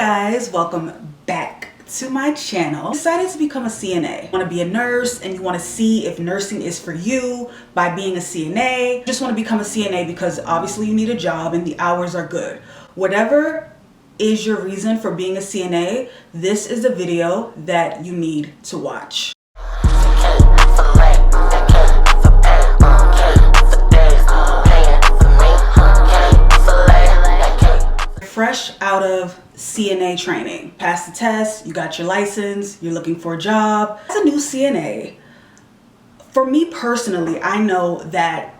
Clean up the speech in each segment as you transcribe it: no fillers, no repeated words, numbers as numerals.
guys, welcome back to my channel. I decided to become a CNA. You want to be a nurse and you want to see if nursing is for you by being a CNA. You just want to become a CNA because obviously you need a job and the hours are good. Whatever is your reason for being a CNA, this is the video that you need to watch. Fresh out of CNA training, passed the test, you got your license, you're looking for a job. As a new CNA, for me personally, I know that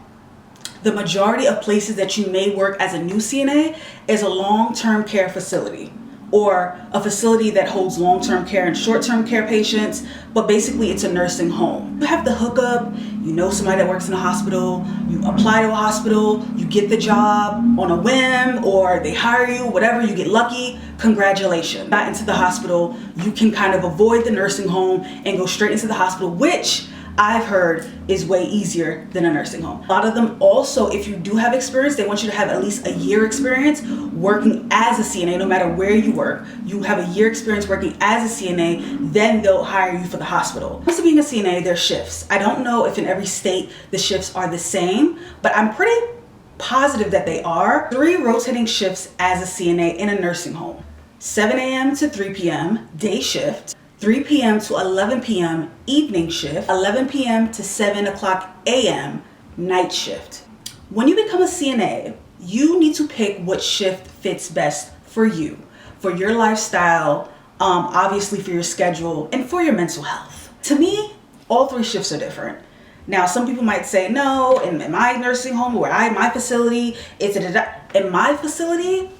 the majority of places that you may work as a new CNA is a long-term care facility or a facility that holds long-term care and short-term care patients, but basically it's a nursing home. You have to hook up, you know somebody that works in a hospital, you apply to a hospital, you get the job on a whim or they hire you, whatever, you get lucky, congratulations. Got into the hospital, you can kind of avoid the nursing home and go straight into the hospital, which I've heard is way easier than a nursing home. A lot of them also, if you do have experience, they want you to have at least a year experience working as a CNA, no matter where you work. You have a year experience working as a CNA, then they'll hire you for the hospital. Also being a CNA, there's shifts. I don't know if in every state the shifts are the same, but I'm pretty positive that they are. 3 rotating shifts as a CNA in a nursing home. 7 a.m. to 3 p.m. day shift. 3 p.m. to 11 p.m. evening shift, 11 p.m. to 7 o'clock a.m. night shift. When you become a CNA, you need to pick what shift fits best for you, for your lifestyle, obviously for your schedule, and for your mental health. To me, all 3 shifts are different. Now, some people might say, no, in my nursing home, my facility, in my facility,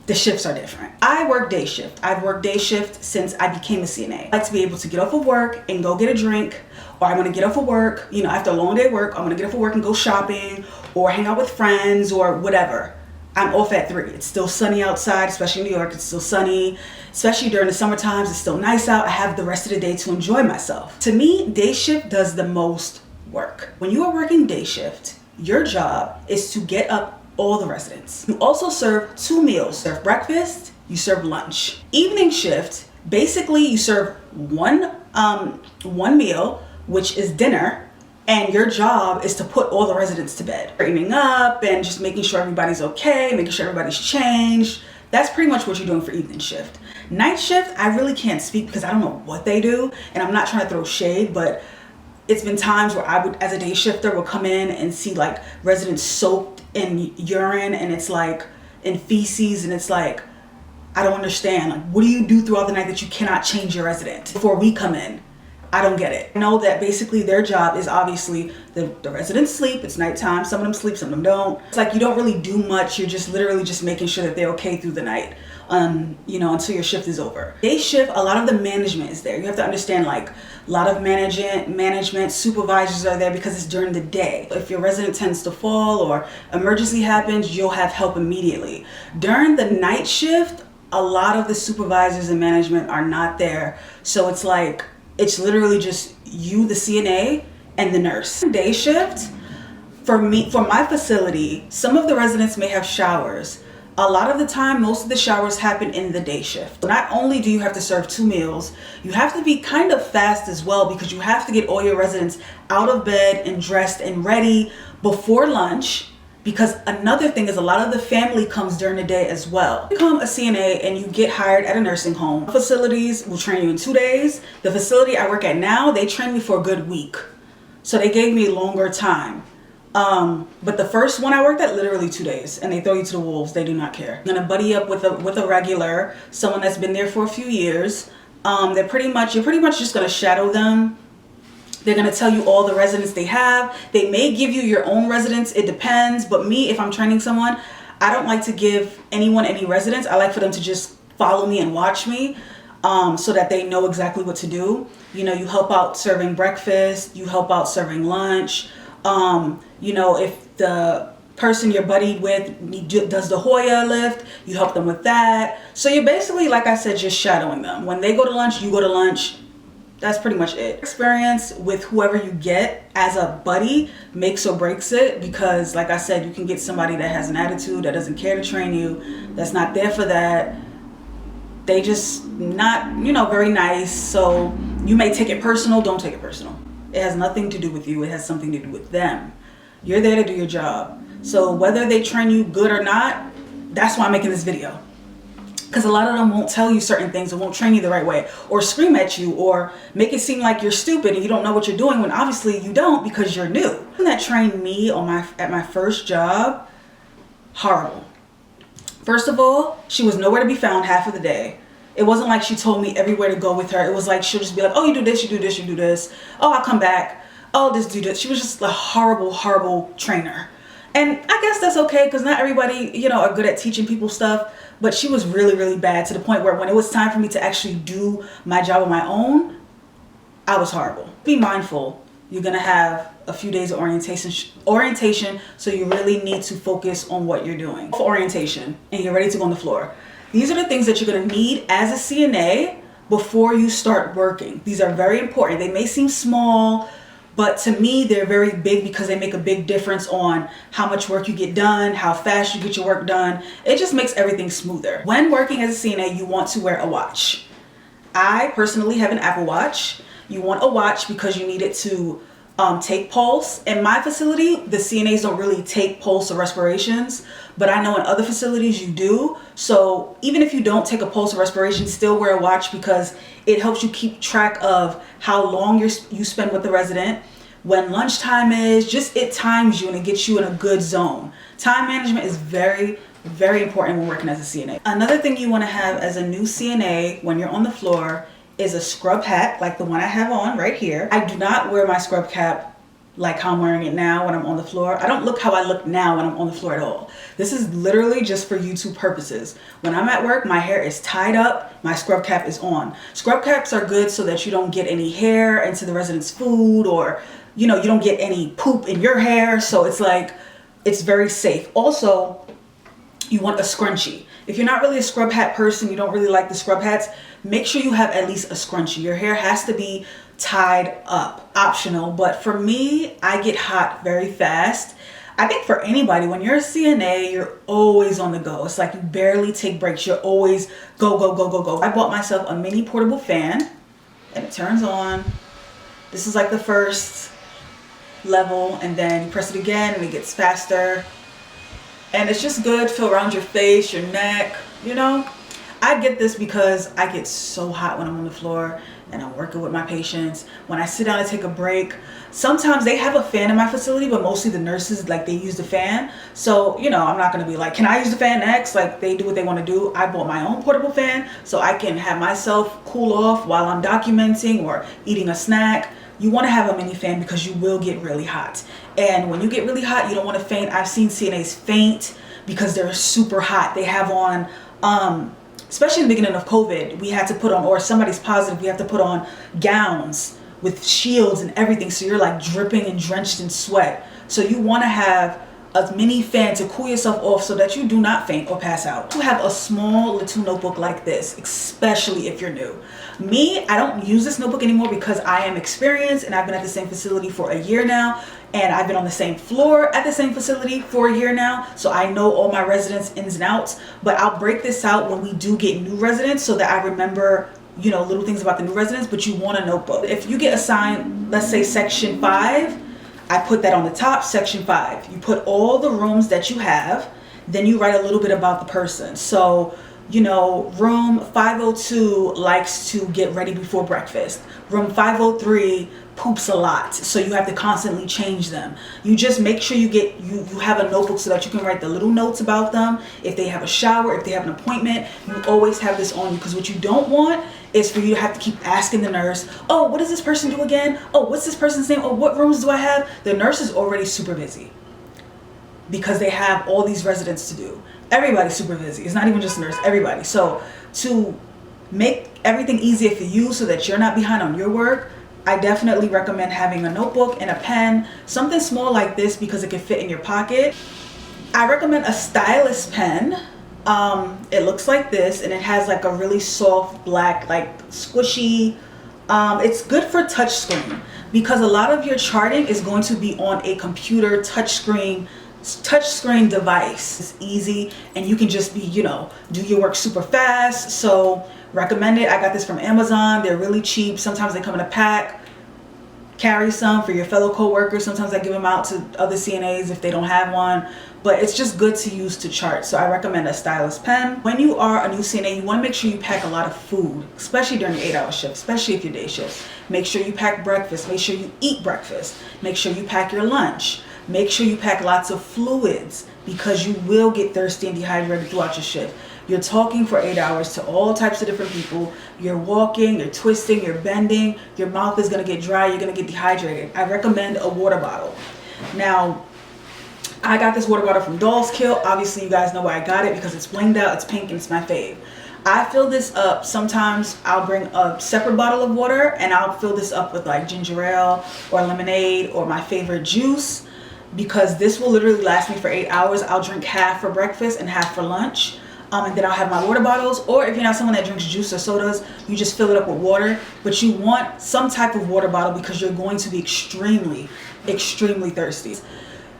the shifts are different. I work day shift. I've worked day shift since I became a CNA. I like to be able to get off of work and go get a drink, or I'm gonna get off of work, after a long day of work, I'm gonna get off of work and go shopping or hang out with friends or whatever. I'm off at 3. It's still sunny outside, especially in New York, it's still sunny. Especially during the summer times, it's still nice out. I have the rest of the day to enjoy myself. To me, day shift does the most work. When you are working day shift, your job is to get up all the residents. You also serve 2 meals. You serve breakfast, you serve lunch. Evening shift, basically you serve one meal, which is dinner, and your job is to put all the residents to bed. Cleaning up and just making sure everybody's okay, making sure everybody's changed. That's pretty much what you're doing for evening shift. Night shift, I really can't speak because I don't know what they do, and I'm not trying to throw shade, but it's been times where I would, as a day shifter, would come in and see like residents soaked in urine and it's like in feces, and it's like, I don't understand. Like, what do you do throughout the night that you cannot change your resident before we come in? I don't get it. I know that basically their job is obviously the residents sleep, it's nighttime, some of them sleep, some of them don't. It's like you don't really do much, you're just literally just making sure that they're okay through the night. Until your shift is over. Day shift, a lot of the management is there. You have to understand, like, a lot of management supervisors are there because it's during the day. If your resident tends to fall or emergency happens, you'll have help immediately. During the night shift, a lot of the supervisors and management are not there. So it's like, it's literally just you, the CNA, and the nurse. Day shift, for my facility, some of the residents may have showers. A lot of the time, most of the showers happen in the day shift. Not only do you have to serve 2 meals, you have to be kind of fast as well because you have to get all your residents out of bed and dressed and ready before lunch, because another thing is a lot of the family comes during the day as well. You become a CNA and you get hired at a nursing home. Facilities will train you in 2 days. The facility I work at now, they trained me for a good week. So they gave me longer time. But the first one I worked at, literally 2 days, and they throw you to the wolves. They do not care. You're gonna buddy up with a regular, someone that's been there for a few years. You're pretty much just gonna shadow them. They're gonna tell you all the residents they have. They may give you your own residents, it depends. But me, if I'm training someone, I don't like to give anyone any residents. I like for them to just follow me and watch me, so that they know exactly what to do. You help out serving breakfast, you help out serving lunch. If the person you're buddied with does the Hoya lift, you help them with that. So you're basically, like I said, just shadowing them. When they go to lunch, you go to lunch. That's pretty much it. Experience with whoever you get as a buddy makes or breaks it, because like I said, you can get somebody that has an attitude, that doesn't care to train you, that's not there for that. they just not, you know, very nice. So you may take it personal. Don't take it personal. It has nothing to do with you. It has something to do with them. You're there to do your job. So whether they train you good or not, that's why I'm making this video. Because a lot of them won't tell you certain things or won't train you the right way, or scream at you, or make it seem like you're stupid and you don't know what you're doing, when obviously you don't, because you're new. That trained me at my first job, horrible. First of all, she was nowhere to be found half of the day. It wasn't like she told me everywhere to go with her. It was like she'll just be like, oh, you do this, you do this, you do this. Oh, I'll come back. Oh, this, do this. She was just a horrible, horrible trainer. And I guess that's okay, because not everybody, you know, are good at teaching people stuff. But she was really, really bad, to the point where when it was time for me to actually do my job on my own, I was horrible. Be mindful. You're going to have a few days of orientation, so you really need to focus on what you're doing for orientation, and you're ready to go on the floor. These are the things that you're going to need as a CNA before you start working. These are very important. They may seem small, but to me, they're very big, because they make a big difference on how much work you get done, how fast you get your work done. It just makes everything smoother. When working as a CNA, you want to wear a watch. I personally have an Apple Watch. You want a watch because you need it to take pulse. In my facility, the CNAs don't really take pulse or respirations, but I know in other facilities you do. So even if you don't take a pulse or respiration, still wear a watch, because it helps you keep track of how long you spend with the resident, when lunchtime is. Just, it times you and it gets you in a good zone. Time management is very, very important when working as a CNA. Another thing you want to have as a new CNA when you're on the floor is a scrub hat, like the one I have on right here. I do not wear my scrub cap like how I'm wearing it now when I'm on the floor. I don't look how I look now when I'm on the floor at all. This is literally just for YouTube purposes. When I'm at work, my hair is tied up, my scrub cap is on. Scrub caps are good so that you don't get any hair into the resident's food, or, you know, you don't get any poop in your hair. So it's like, it's very safe. Also, you want a scrunchie. If you're not really a scrub hat person, you don't really like the scrub hats, make sure you have at least a scrunchie. Your hair has to be tied up, optional. But for me, I get hot very fast. I think for anybody, when you're a CNA, you're always on the go. It's like you barely take breaks. You're always go, go, go, go, go. I bought myself a mini portable fan, and it turns on. This is like the first level, and then you press it again and it gets faster. And it's just good. Feel around your face, your neck, you know. I get this because I get so hot when I'm on the floor and I'm working with my patients. When I sit down to take a break, sometimes they have a fan in my facility, but mostly the nurses, like, they use the fan. So, you know, I'm not going to be like, can I use the fan next? Like, they do what they want to do. I bought my own portable fan so I can have myself cool off while I'm documenting or eating a snack. You want to have a mini fan because you will get really hot. And when you get really hot, you don't want to faint. I've seen CNAs faint because they're super hot. They have on, especially in the beginning of COVID, we had to put on, or somebody's positive, we have to put on gowns with shields and everything. So you're like dripping and drenched in sweat. So you want to have a mini fan to cool yourself off so that you do not faint or pass out. You have a small little notebook like this, especially if you're new. Me, I don't use this notebook anymore because I am experienced and I've been at the same facility for a year now, and I've been on the same floor at the same facility for a year now, so I know all my residents ins and outs. But I'll break this out when we do get new residents so that I remember, you know, little things about the new residents. But you want a notebook. If you get assigned, let's say section 5, I put that on the top, section 5. You put all the rooms that you have, then you write a little bit about the person. So, you know, room 502 likes to get ready before breakfast. Room 503 poops a lot, so you have to constantly change them. You just make sure you have a notebook so that you can write the little notes about them. If they have a shower, if they have an appointment, you always have this on you, because what you don't want is for you to have to keep asking the nurse, oh, what does this person do again? Oh, what's this person's name? Oh, what rooms do I have? The nurse is already super busy because they have all these residents to do. Everybody's super busy. It's not even just the nurse, everybody. So to make everything easier for you so that you're not behind on your work, I definitely recommend having a notebook and a pen, something small like this because it can fit in your pocket. I recommend a stylus pen. It looks like this, and it has like a really soft black, like squishy. It's good for touch screen because a lot of your charting is going to be on a computer touch screen touchscreen device. It's easy and you can just be, you know, do your work super fast. So recommend it. I got this from Amazon. They're really cheap. Sometimes they come in a pack. Carry some for your fellow co-workers. Sometimes I give them out to other CNAs if they don't have one, but it's just good to use to chart. So I recommend a stylus pen. When you are a new CNA, you want to make sure you pack a lot of food, especially during your 8-hour shift, especially if you're day shifts. Make sure you pack breakfast. Make sure you eat breakfast. Make sure you pack your lunch. Make sure you pack lots of fluids because you will get thirsty and dehydrated throughout your shift. You're talking for 8 hours to all types of different people. You're walking, you're twisting, you're bending. Your mouth is going to get dry. You're going to get dehydrated. I recommend a water bottle. Now, I got this water bottle from Doll's Kill. Obviously, you guys know why I got it because it's blinged out, it's pink, and it's my fave. I fill this up. Sometimes I'll bring a separate bottle of water and I'll fill this up with like ginger ale or lemonade or my favorite juice because this will literally last me for 8 hours. I'll drink half for breakfast and half for lunch. And then I'll have my water bottles, or if you're not someone that drinks juice or sodas, you just fill it up with water. But you want some type of water bottle because you're going to be extremely, extremely thirsty.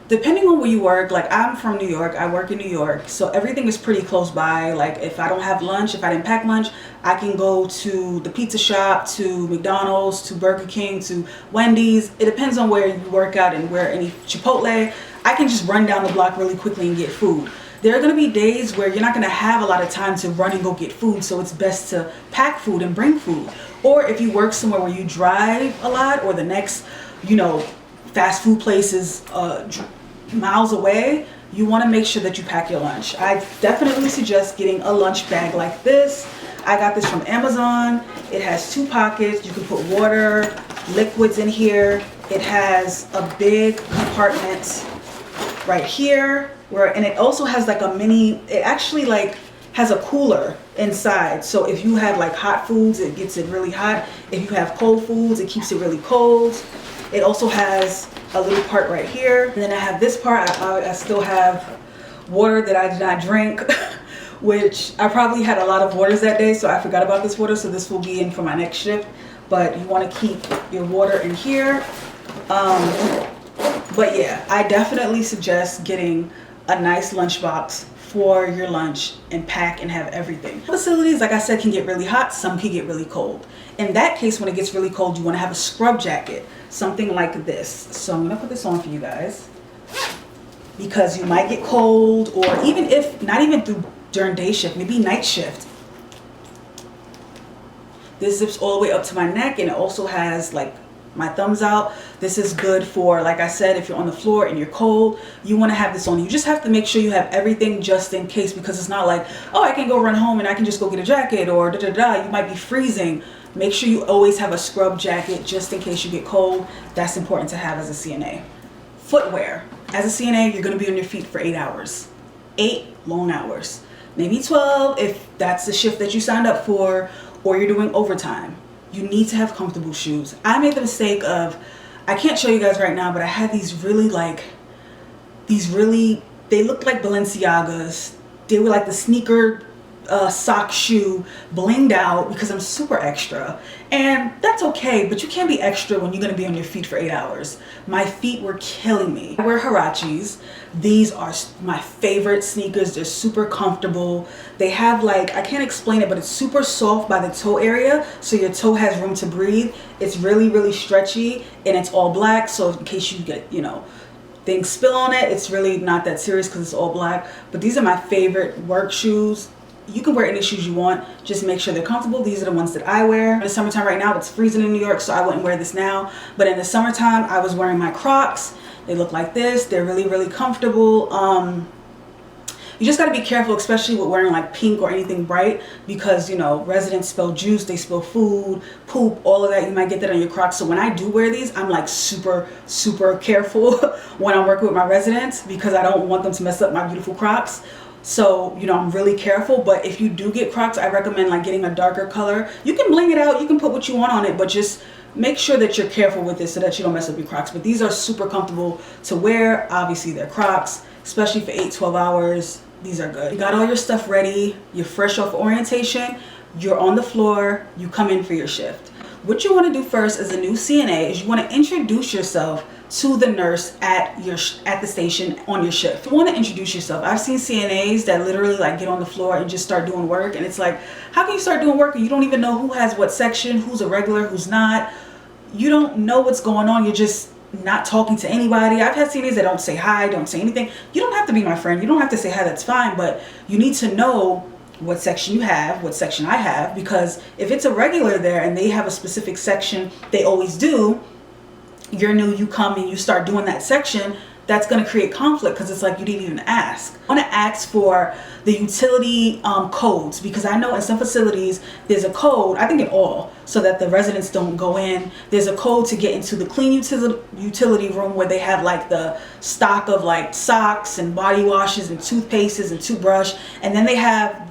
Depending on where you work, like I'm from New York, I work in New York, so everything is pretty close by. Like if I don't have lunch, if I didn't pack lunch, I can go to the pizza shop, to McDonald's, to Burger King, to Wendy's. It depends on where you work out and where any Chipotle. I can just run down the block really quickly and get food. There are going to be days where you're not going to have a lot of time to run and go get food, so it's best to pack food and bring food. Or if you work somewhere where you drive a lot, or the next, you know, fast food place is miles away, you want to make sure that you pack your lunch. I definitely suggest getting a lunch bag like this. I got this from Amazon. It has 2 pockets. You can put water, liquids in here. It has a big compartment right here. And it also has like a mini, it actually like has a cooler inside. So if you have like hot foods, it gets it really hot. If you have cold foods, it keeps it really cold. It also has a little part right here. And then I have this part. I still have water that I did not drink, which I probably had a lot of waters that day, so I forgot about this water. So this will be in for my next shift. But you want to keep your water in here. But yeah, I definitely suggest getting a nice lunchbox for your lunch and pack and have everything. Facilities, like I said, can get really hot. Some can get really cold. In that case, when it gets really cold, you want to have a scrub jacket, something like this. So I'm gonna put this on for you guys because you might get cold, or even if not even during day shift, maybe night shift. This zips all the way up to my neck, and it also has like my thumbs out. This is good for, like I said, if you're on the floor and you're cold, you want to have this on. You just have to make sure you have everything just in case, because it's not like, oh, I can go run home and I can just go get a jacket, or da da da. You might be freezing. Make sure you always have a scrub jacket just in case you get cold. That's important to have as a CNA. Footwear. As a CNA, you're going to be on your feet for 8 hours. 8 long hours. Maybe 12 if that's the shift that you signed up for, or you're doing overtime. You need to have comfortable shoes. I made the mistake of, I can't show you guys right now, but I had these really, they looked like Balenciagas. They were like the sneaker sock shoe, blinged out, because I'm super extra. And that's okay, but you can't be extra when you're gonna be on your feet for 8 hours. My feet were killing me. I wear Huaraches. These are my favorite sneakers. They're super comfortable. They have like, I can't explain it, but it's super soft by the toe area, so your toe has room to breathe. It's really, really stretchy, and it's all black, so in case you get, you know, things spill on it, it's really not that serious because it's all black. But these are my favorite work shoes. You can wear any shoes you want, just make sure they're comfortable. These are the ones that I wear. In the summertime right now, it's freezing in New York, so I wouldn't wear this now. But in the summertime, I was wearing my Crocs. They look like this. They're really, really comfortable. You just got to be careful, especially with wearing like pink or anything bright, because, you know, residents spill juice, they spill food, poop, all of that. You might get that on your Crocs. So when I do wear these, I'm like super, super careful when I'm working with my residents, because I don't want them to mess up my beautiful Crocs. So, you know, I'm really careful. But if you do get Crocs, I recommend like getting a darker color. You can bling it out, you can put what you want on it, but just make sure that you're careful with this so that you don't mess up your Crocs. But these are super comfortable to wear. Obviously, they're Crocs, especially for 8-12 hours. These are good. You got all your stuff ready. You're fresh off orientation. You're on the floor. You come in for your shift. what you want to do first as a new CNA is you want to introduce yourself to the nurse at the station on your shift. You want to introduce yourself. I've seen CNAs that literally like get on the floor and just start doing work, and it's like, how can you start doing work and you don't even know who has what section, who's a regular, who's not? You don't know what's going on. You're just not talking to anybody. I've had CNAs that don't say hi, don't say anything. You don't have to be my friend. You don't have to say hi, that's fine, but you need to know what section you have, what section I have, because if it's a regular there and they have a specific section they always do, you're new, you come and you start doing that section, that's going to create conflict because it's like you didn't even ask. I want to ask for the utility codes, because I know in some facilities there's a code, I think in all, so that the residents don't go in. There's a code to get into the clean utility room where they have like the stock of like socks and body washes and toothpastes and toothbrush, and then they have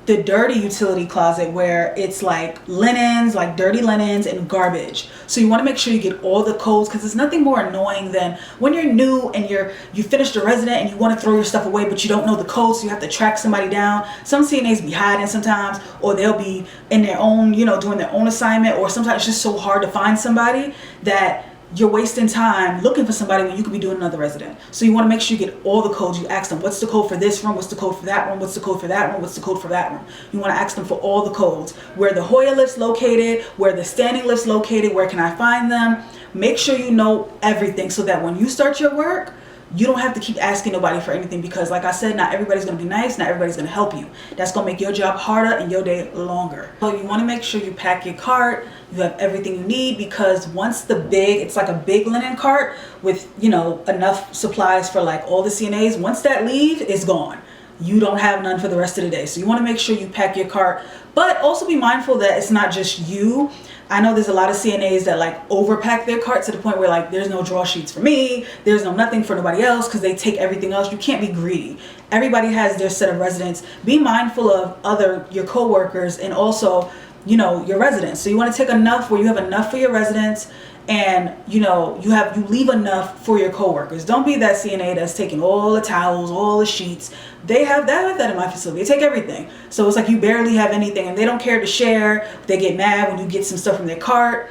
the dirty utility closet where it's like linens, like dirty linens and garbage. So you want to make sure you get all the codes, because there's nothing more annoying than when you're new and you finished a resident and you want to throw your stuff away but you don't know the code, so you have to track somebody down. Some CNAs be hiding sometimes, or they'll be in their own, doing their own assignment, or sometimes it's just so hard to find somebody that you're wasting time looking for somebody when you could be doing another resident. So you want to make sure you get all the codes. You ask them, what's the code for this room? What's the code for that room? What's the code for that room? What's the code for that room? You want to ask them for all the codes. Where the Hoyer lift's located, where the standing lift's located, where can I find them? Make sure you know everything so that when you start your work, you don't have to keep asking nobody for anything, because like I said, not everybody's going to be nice, not everybody's going to help you. That's going to make your job harder and your day longer. So you want to make sure you pack your cart, you have everything you need, because once it's like a big linen cart with, enough supplies for like all the CNAs, once that leaves, it's gone. You don't have none for the rest of the day. So you want to make sure you pack your cart, but also be mindful that it's not just you. I know there's a lot of CNAs that like overpack their cart to the point where like there's no draw sheets for me, there's no nothing for nobody else, because they take everything else. You can't be greedy. Everybody has their set of residents. Be mindful of your co-workers and also, your residents. So you want to take enough where you have enough for your residents, and you leave enough for your co-workers. Don't be that CNA that's taking all the towels, all the sheets. They have that in my facility. They take everything. So it's like you barely have anything, and they don't care to share. They get mad when you get some stuff from their cart.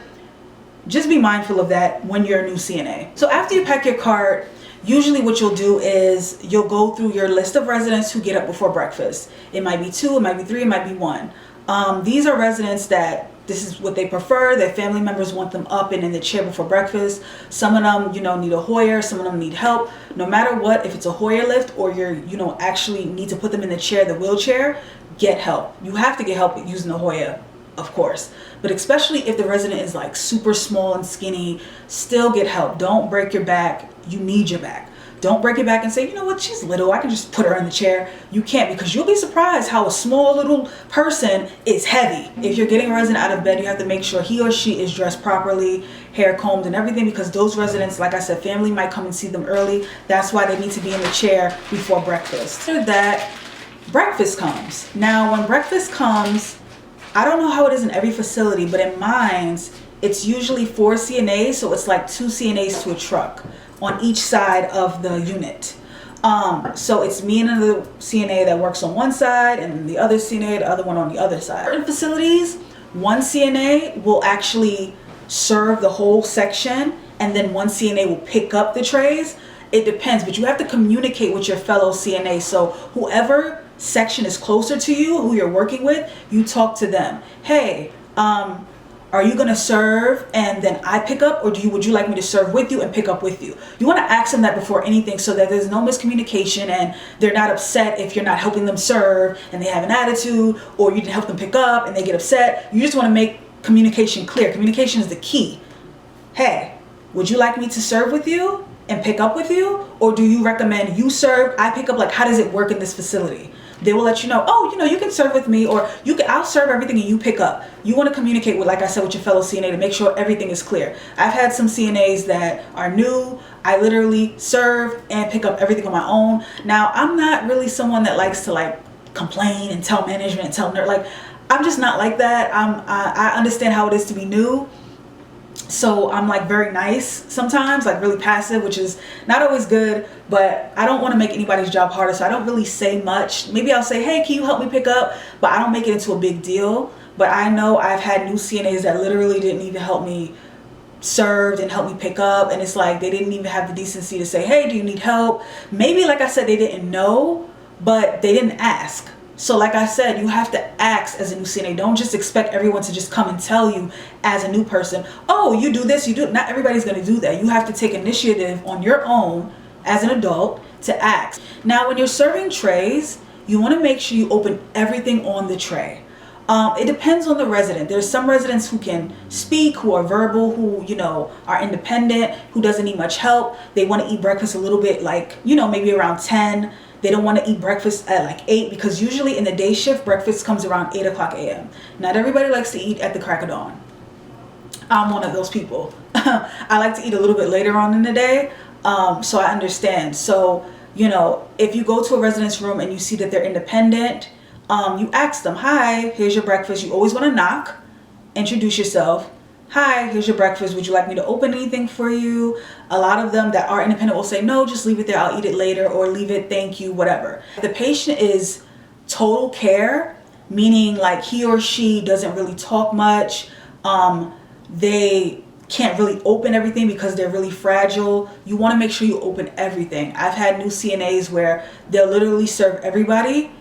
Just be mindful of that when you're a new CNA. So after you pack your cart, usually what you'll do is you'll go through your list of residents who get up before breakfast. It might be 2, it might be 3, it might be 1. These are residents that this is what they prefer. Their family members want them up and in the chair before breakfast. Some of them, need a Hoyer. Some of them need help. No matter what, if it's a Hoyer lift or you're, actually need to put them in the chair, the wheelchair, get help. You have to get help using the Hoyer, of course. But especially if the resident is like super small and skinny, still get help. Don't break your back. You need your back. Don't break your back and say, you know what, she's little, I can just put her in the chair. You can't, because you'll be surprised how a small little person is heavy. If you're getting a resident out of bed, you have to make sure he or she is dressed properly, hair combed and everything, because those residents, like I said, family might come and see them early. That's why they need to be in the chair before breakfast. After that, breakfast comes. Now, when breakfast comes, I don't know how it is in every facility, but in mine, it's usually 4 CNAs, so it's like 2 CNAs to a truck on each side of the unit. So it's me and another CNA that works on one side, and the other CNA, the other one on the other side. In facilities, one CNA will actually serve the whole section, and then one CNA will pick up the trays. It depends, but you have to communicate with your fellow CNA. So whoever section is closer to you, who you're working with, you talk to them. Hey, are you gonna serve and then I pick up, or would you like me to serve with you and pick up with you? You wanna ask them that before anything, so that there's no miscommunication and they're not upset if you're not helping them serve and they have an attitude, or you didn't help them pick up and they get upset. You just wanna make communication clear. Communication is the key. Hey, would you like me to serve with you and pick up with you? Or do you recommend you serve, I pick up? Like, how does it work in this facility? They will let you know, oh, you can serve with me, or I'll serve everything and you pick up. You want to communicate with, like I said, with your fellow CNA to make sure everything is clear. I've had some CNAs that are new. I literally serve and pick up everything on my own. Now, I'm not really someone that likes to like complain and tell management and tell nurse. Like, I'm just not like that. I understand how it is to be new. So I'm like very nice sometimes, like really passive, which is not always good, but I don't want to make anybody's job harder. So I don't really say much. Maybe I'll say, hey, can you help me pick up? But I don't make it into a big deal. but I know I've had new CNAs that literally didn't even help me serve and help me pick up, and it's like they didn't even have the decency to say, hey, do you need help? Maybe, like I said, they didn't know, but they didn't ask. So like I said, you have to ask as a new CNA. Don't just expect everyone to just come and tell you as a new person, oh, you do this, you do. Not everybody's going to do that. You have to take initiative on your own as an adult to ask. Now, when you're serving trays, you want to make sure you open everything on the tray. It depends on the resident. There's some residents who can speak, who are verbal, who, you know, are independent, who doesn't need much help. They want to eat breakfast a little bit, like, you know, maybe around 10. They don't want to eat breakfast at like 8, because usually in the day shift, breakfast comes around 8 o'clock a.m. Not everybody likes to eat at the crack of dawn. I'm one of those people. I like to eat a little bit later on in the day, so I understand. So, you know, if you go to a resident's room and you see that they're independent, you ask them, hi, here's your breakfast. You always want to knock, introduce yourself. Hi, here's your breakfast. Would you like me to open anything for you? A lot of them that are independent will say, no, just leave it there. I'll eat it later, or leave it, thank you, whatever. The patient is total care, meaning like he or she doesn't really talk much. They can't really open everything because they're really fragile. You want to make sure you open everything. I've had new CNAs where they'll literally serve everybody.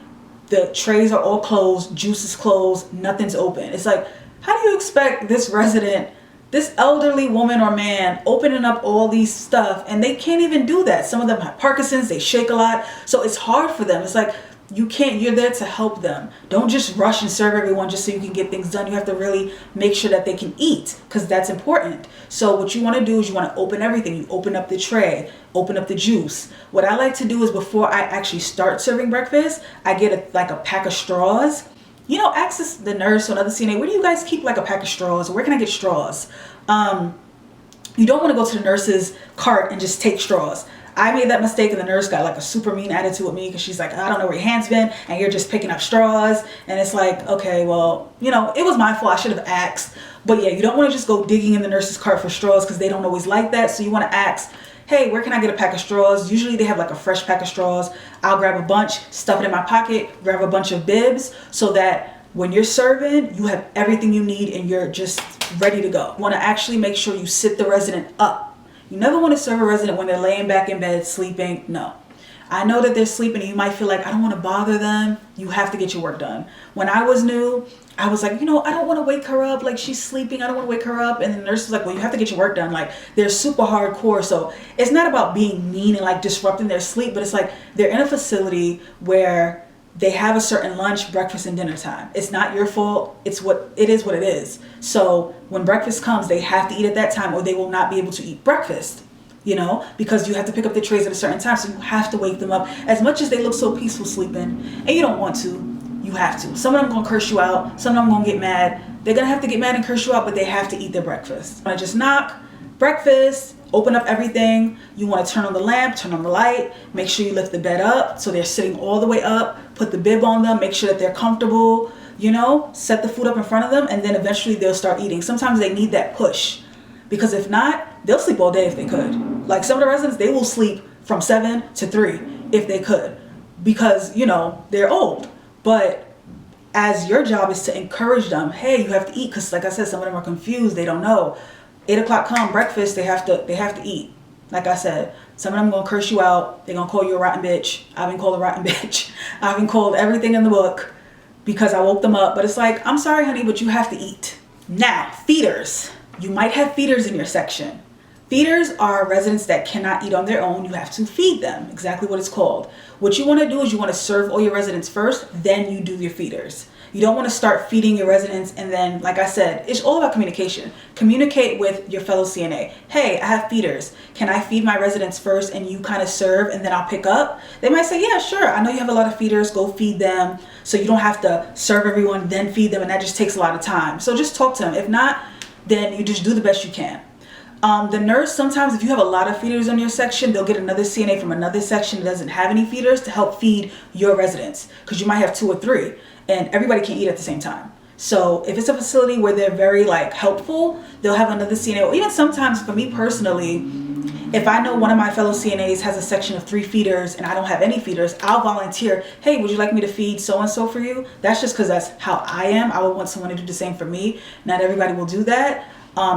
The trays are all closed, juice is closed, nothing's open. It's like, how do you expect this resident, this elderly woman or man, opening up all these stuff, and they can't even do that? Some of them have Parkinson's, they shake a lot, so it's hard for them. It's like, you can't, you're there to help them. Don't just rush and serve everyone just so you can get things done. You have to really make sure that they can eat, because that's important. So what you want to do is you want to open everything. You open up the tray, open up the juice. What I like to do is before I actually start serving breakfast, I get like a pack of straws. You know, ask the nurse or another CNA, where do you guys keep like a pack of straws? Where can I get straws? You don't want to go to the nurse's cart and just take straws. I made that mistake, and the nurse got like a super mean attitude with me because she's like, I don't know where your hand's been, and you're just picking up straws. And it's like, okay, well, you know, it was my fault. I should have asked. But yeah, you don't want to just go digging in the nurse's cart for straws, because they don't always like that. So you want to ask, hey, where can I get a pack of straws? Usually they have like a fresh pack of straws. I'll grab a bunch, stuff it in my pocket, grab a bunch of bibs, so that when you're serving, you have everything you need and you're just ready to go. You want to actually make sure you sit the resident up. You never want to serve a resident when they're laying back in bed sleeping. No. I know that they're sleeping and you might feel like, I don't want to bother them. You have to get your work done. When I was new, I was like, you know, I don't want to wake her up. Like, she's sleeping. I don't want to wake her up. And the nurse was like, well, you have to get your work done. Like, they're super hardcore. So it's not about being mean and like disrupting their sleep, but it's like they're in a facility where they have a certain lunch, breakfast, and dinner time. It's not your fault. It is what it is. So when breakfast comes, they have to eat at that time, or they will not be able to eat breakfast, you know, because you have to pick up the trays at a certain time. So you have to wake them up. As much as they look so peaceful sleeping, and you don't want to, you have to. Some of them gonna curse you out. Some of them gonna get mad. They're gonna have to get mad and curse you out, but they have to eat their breakfast. I just knock, breakfast, open up everything. You want to turn on the lamp, turn on the light, make sure you lift the bed up so they're sitting all the way up, put the bib on them, make sure that they're comfortable, you know, set the food up in front of them, and then eventually they'll start eating. Sometimes they need that push, because if not, they'll sleep all day if they could. Like some of the residents, they will sleep from 7 to 3 if they could, because, you know, they're old. But as your job is to encourage them, hey, you have to eat, because like I said, some of them are confused, they don't know. 8 o'clock come, breakfast, they have to eat. Like I said, some of them gonna curse you out. They're gonna call you a rotten bitch. I've been called a rotten bitch. I've been called everything in the book because I woke them up. But it's like, I'm sorry, honey, but you have to eat. Now, feeders. You might have feeders in your section. Feeders are residents that cannot eat on their own. You have to feed them, exactly what it's called. What you want to do is you want to serve all your residents first, then you do your feeders. You don't want to start feeding your residents and then, like I said, it's all about communication. Communicate with your fellow CNA. Hey, I have feeders. Can I feed my residents first and you kind of serve and then I'll pick up? They might say, yeah, sure. I know you have a lot of feeders. Go feed them. So you don't have to serve everyone, then feed them. And that just takes a lot of time. So just talk to them. If not, then you just do the best you can. The nurse, sometimes if you have a lot of feeders on your section, they'll get another CNA from another section that doesn't have any feeders to help feed your residents, because you might have 2 or 3 and everybody can eat at the same time. So if it's a facility where they're very like helpful, they'll have another CNA. Or even sometimes for me personally, If I know one of my fellow CNAs has a section of 3 feeders and I don't have any feeders, I'll volunteer, hey, would you like me to feed so-and-so for you? That's just because that's how I am. I would want someone to do the same for me. Not everybody will do that.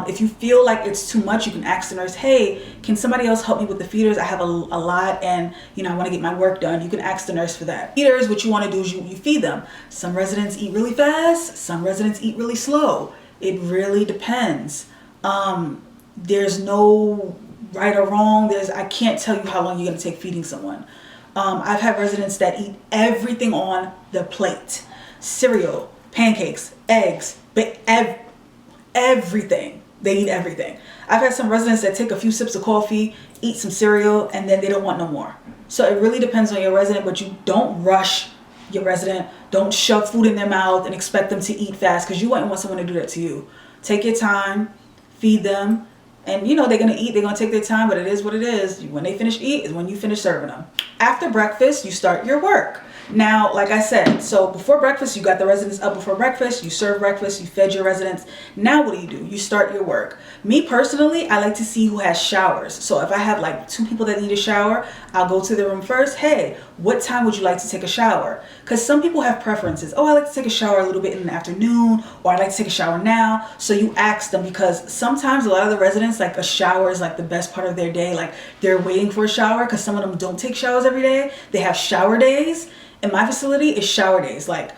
If you feel like it's too much, you can ask the nurse, hey, can somebody else help me with the feeders? I have a lot and, you know, I want to get my work done. You can ask the nurse for that. Feeders, what you want to do is you feed them. Some residents eat really fast. Some residents eat really slow. It really depends. There's no right or wrong. I can't tell you how long you're going to take feeding someone. I've had residents that eat everything on the plate. Cereal, pancakes, eggs, everything. They eat everything. I've had some residents that take a few sips of coffee, eat some cereal, and then they don't want no more. So it really depends on your resident, but you don't rush your resident. Don't shove food in their mouth and expect them to eat fast, because you wouldn't want someone to do that to you. Take your time, feed them, and you know they're gonna eat, they're gonna take their time, but it is what it is. When they finish eat is when you finish serving them. After breakfast, you start your work. Now, like I said, so before breakfast, you got the residents up before breakfast, you serve breakfast, you fed your residents. Now what do? You start your work. Me personally, I like to see who has showers. So if I have like 2 people that need a shower, I'll go to the room first. Hey, what time would you like to take a shower? Because some people have preferences. Oh, I like to take a shower a little bit in the afternoon, or I like to take a shower now. So you ask them, because sometimes a lot of the residents, like a shower is like the best part of their day. Like they're waiting for a shower, because some of them don't take showers every day. They have shower days. In my facility, it's shower days. Like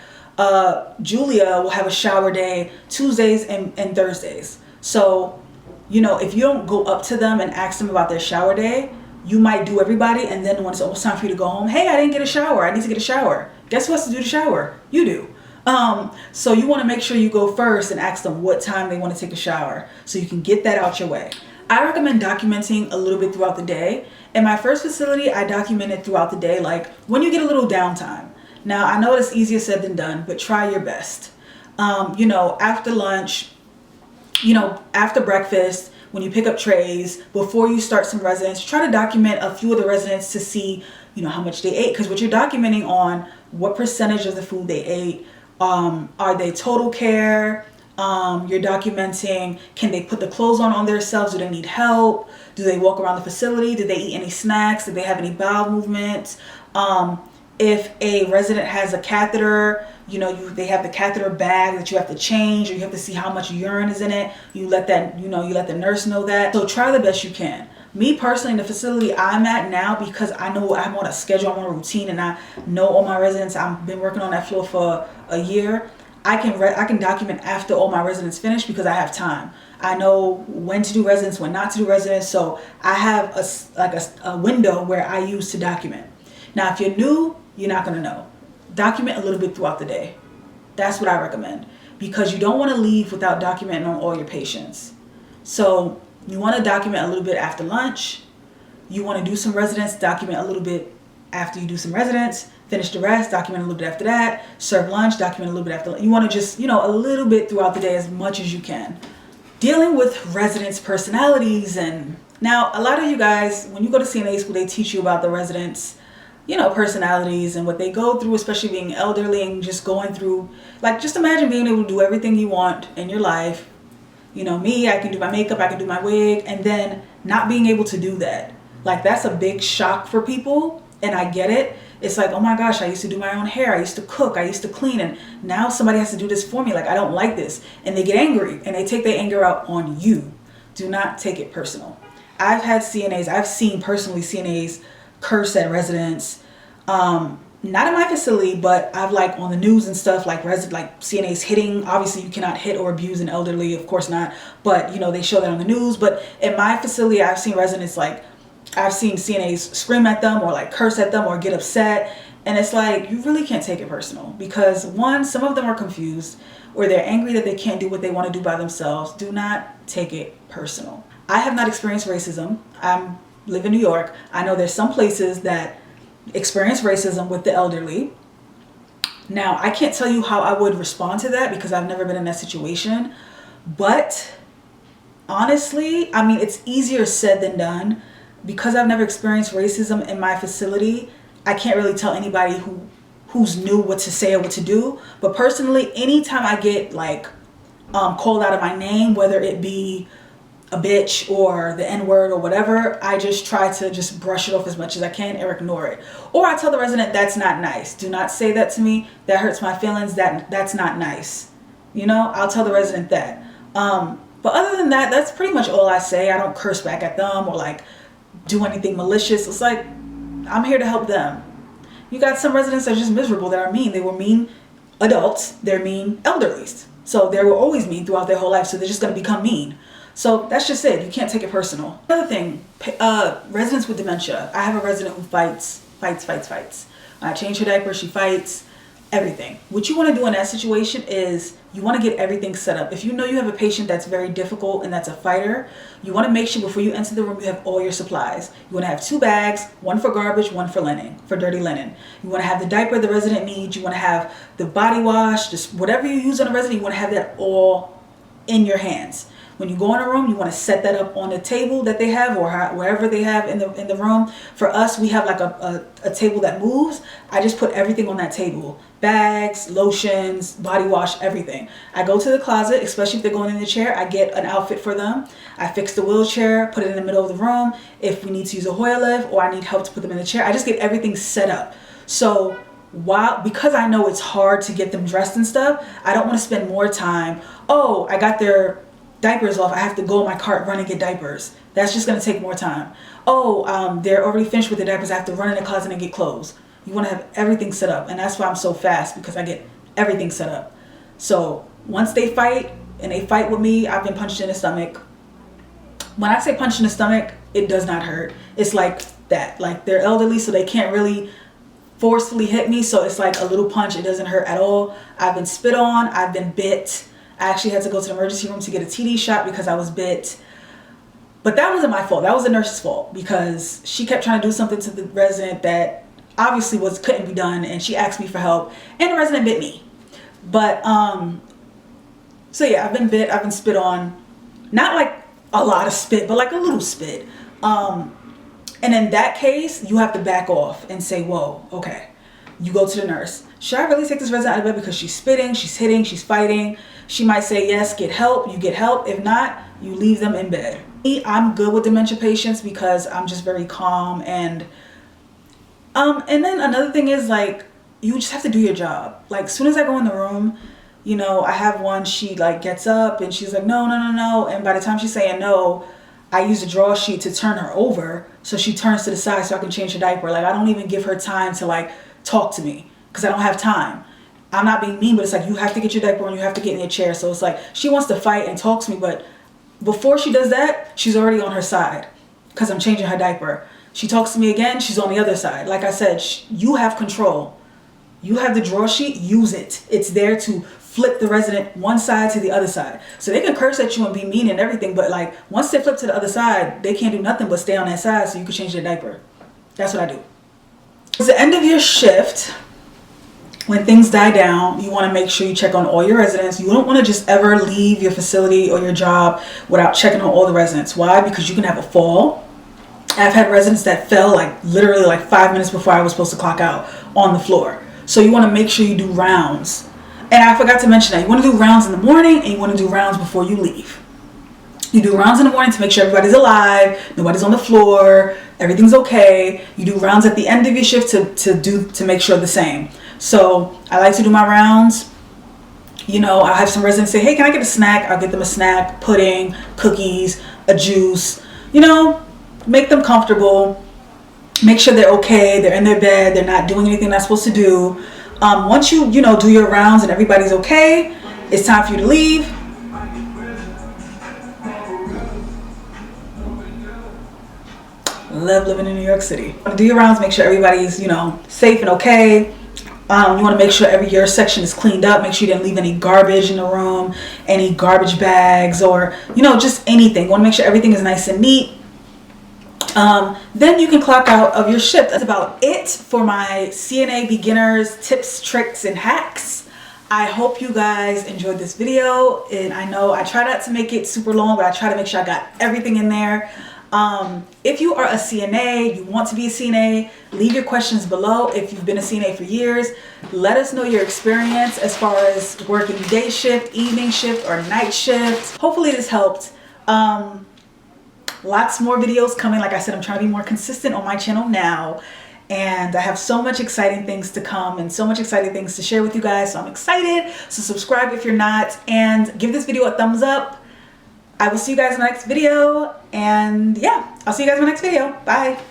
Julia will have a shower day Tuesdays and Thursdays. So, you know, if you don't go up to them and ask them about their shower day, you might do everybody, and then when it's almost time for you to go home, hey, I didn't get a shower. I need to get a shower. Guess who has to do the shower? You do. So you want to make sure you go first and ask them what time they want to take a shower, so you can get that out your way. I recommend documenting a little bit throughout the day. In my first facility, I documented throughout the day, like when you get a little downtime. Now, I know it's easier said than done, but try your best. You know, after lunch, you know, after breakfast, when you pick up trays, before you start some residents, try to document a few of the residents to see, you know, how much they ate. Because what you're documenting on what percentage of the food they ate, are they total care? You're documenting, can they put the clothes on themselves? Do they need help? Do they walk around the facility? Did they eat any snacks? Did they have any bowel movements? If a resident has a catheter, you know, they have the catheter bag that you have to change, or you have to see how much urine is in it. You let that, you know, you let the nurse know that. So try the best you can. Me personally, in the facility I'm at now, because I know I'm on a schedule, I'm on a routine, and I know all my residents, I've been working on that floor for a year. I can document after all my residents finish, because I have time. I know when to do residents, when not to do residents. So I have a window where I use to document. Now, if you're new, you're not going to know. Document a little bit throughout the day. That's what I recommend, because you don't want to leave without documenting on all your patients. So you want to document a little bit after lunch. You want to do some residents, document a little bit after you do some residents. Finish the rest, document a little bit after that. Serve lunch, document a little bit after. You want to just, you know, a little bit throughout the day, as much as you can. Dealing with residents' personalities. And now, a lot of you guys, when you go to CNA school, they teach you about the residents', you know, personalities and what they go through, especially being elderly and just going through, like, just imagine being able to do everything you want in your life. You know, me, I can do my makeup, I can do my wig, and then not being able to do that. Like, that's a big shock for people, and I get it. It's like, oh my gosh, I used to do my own hair, I used to cook, I used to clean, and now somebody has to do this for me. Like, I don't like this. And they get angry, and they take their anger out on you. Do not take it personal. I've had CNAs, I've seen personally CNAs curse at residents. Not in my facility, but I've, like, on the news and stuff, like CNAs hitting. Obviously you cannot hit or abuse an elderly, of course not, but you know, they show that on the news. But in my facility, I've seen residents, like, I've seen CNAs scream at them, or like curse at them, or get upset. And it's like, you really can't take it personal, because one, some of them are confused, or they're angry that they can't do what they want to do by themselves. Do not take it personal. I have not experienced racism. I live in New York. I know there's some places that experience racism with the elderly. Now, I can't tell you how I would respond to that, because I've never been in that situation. But honestly, I mean, it's easier said than done. Because I've never experienced racism in my facility, I can't really tell anybody who's new what to say or what to do. But personally, anytime I get, like, called out of my name, whether it be a bitch or the N-word or whatever, I just try to just brush it off as much as I can or ignore it. Or I tell the resident, that's not nice. Do not say that to me. That hurts my feelings. That's not nice. You know, I'll tell the resident that. But other than that, that's pretty much all I say. I don't curse back at them or like do anything malicious. It's like, I'm here to help them. You got some residents that are just miserable, that are mean. They were mean adults. They're mean elderlies. So they were always mean throughout their whole life. So they're just going to become mean. So that's just it. You can't take it personal. Another thing, residents with dementia. I have a resident who fights. When I change her diaper, she fights, everything. What you want to do in that situation is you want to get everything set up. If you know you have a patient that's very difficult and that's a fighter, you want to make sure before you enter the room you have all your supplies. You want to have 2 bags, one for garbage, one for linen, for dirty linen. You want to have the diaper the resident needs. You want to have the body wash, just whatever you use on a resident, you want to have that all in your hands. When you go in a room, you want to set that up on the table that they have or wherever they have in the room. For us, we have like a table that moves. I just put everything on that table. Bags, lotions, body wash, everything. I go to the closet, especially if they're going in the chair. I get an outfit for them. I fix the wheelchair, put it in the middle of the room. If we need to use a Hoyer lift or I need help to put them in the chair, I just get everything set up. So because I know it's hard to get them dressed and stuff, I don't want to spend more time. Oh, I got their diapers off, I have to go in my cart, run and get diapers. That's just going to take more time. Oh, they're already finished with the diapers, I have to run in the closet and get clothes. You want to have everything set up, and that's why I'm so fast, because I get everything set up. So once they fight, and they fight with me, I've been punched in the stomach. When I say punch in the stomach, it does not hurt. It's like that. Like, they're elderly, so they can't really forcefully hit me, so it's like a little punch. It doesn't hurt at all. I've been spit on, I've been bit. I actually had to go to the emergency room to get a TD shot because I was bit. But that wasn't my fault. That was the nurse's fault, because she kept trying to do something to the resident that obviously couldn't be done, and she asked me for help, and the resident bit me. But so yeah, I've been bit, I've been spit on. Not like a lot of spit, but like a little spit. And in that case, you have to back off and say, whoa, okay. You go to the nurse. Should I really take this resident out of bed because she's spitting, she's hitting, she's fighting? She might say yes, get help. You get help. If not, you leave them in bed. I'm good with dementia patients because I'm just very calm. And then another thing is, like, you just have to do your job. Like, as soon as I go in the room, you know, I have one, she like gets up and she's like, no. And by the time she's saying no, I use a draw sheet to turn her over. So she turns to the side so I can change her diaper. Like, I don't even give her time to like talk to me because I don't have time. I'm not being mean, but it's like, you have to get your diaper on, you have to get in your chair. So it's like, she wants to fight and talk to me, but before she does that, she's already on her side because I'm changing her diaper. She talks to me again, she's on the other side. Like I said, you have control. You have the draw sheet, use it. It's there to flip the resident one side to the other side. So they can curse at you and be mean and everything, but like, once they flip to the other side, they can't do nothing but stay on that side so you can change their diaper. That's what I do. It's the end of your shift. When things die down, you want to make sure you check on all your residents. You don't want to just ever leave your facility or your job without checking on all the residents. Why? Because you can have a fall. I've had residents that fell like literally like 5 minutes before I was supposed to clock out on the floor. So you want to make sure you do rounds. And I forgot to mention that you want to do rounds in the morning and you want to do rounds before you leave. You do rounds in the morning to make sure everybody's alive, nobody's on the floor, everything's okay. You do rounds at the end of your shift to make sure the same. So I like to do my rounds. You know, I have some residents say, hey, can I get a snack? I'll get them a snack, pudding, cookies, a juice. You know, make them comfortable. Make sure they're okay. They're in their bed. They're not doing anything they're not supposed to do. Once you know, do your rounds and everybody's okay, it's time for you to leave. Love living in New York City. Do your rounds, make sure everybody's, you know, safe and okay. You want to make sure your section is cleaned up. Make sure you didn't leave any garbage in the room, any garbage bags, or, you know, just anything. You want to make sure everything is nice and neat. Then you can clock out of your shift. That's about it for my CNA beginners tips, tricks, and hacks. I hope you guys enjoyed this video, and I know I try not to make it super long, but I try to make sure I got everything in there. If you are a CNA, you want to be a CNA, leave your questions below. If you've been a CNA for years, let us know your experience as far as working day shift, evening shift, or night shift. Hopefully this helped. Lots more videos coming. Like I said, I'm trying to be more consistent on my channel now. And I have so much exciting things to come and so much exciting things to share with you guys. So I'm excited. So subscribe if you're not, and give this video a thumbs up. I will see you guys in the next video. And yeah, I'll see you guys in the next video. Bye.